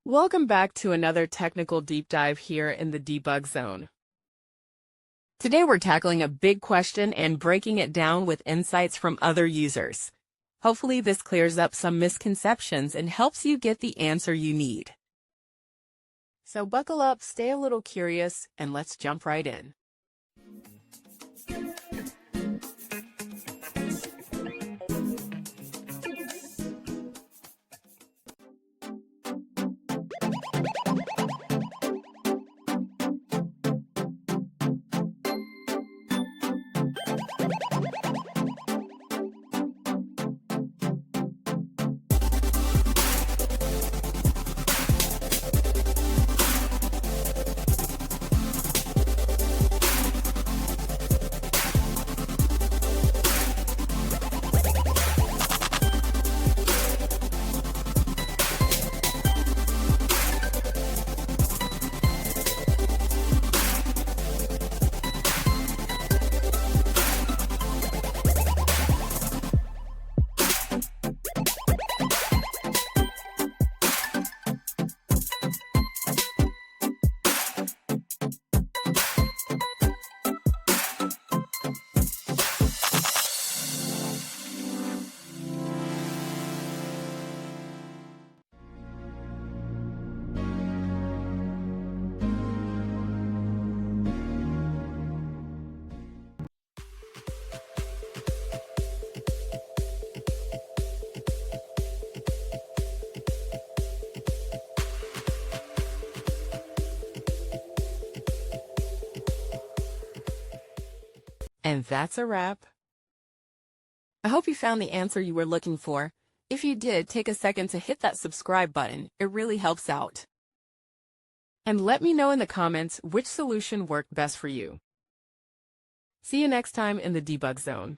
Welcome back to another technical deep dive here in the debug zone. Today we're tackling a big question and breaking it down with insights from other users. Hopefully this clears up some misconceptions and helps you get the answer you need. So buckle up, stay a little curious, and let's jump right in. And that's a wrap. I hope you found the answer you were looking for. If you did, take a second to hit that subscribe button. It really helps out. And let me know in the comments which solution worked best for you. See you next time in the debug zone.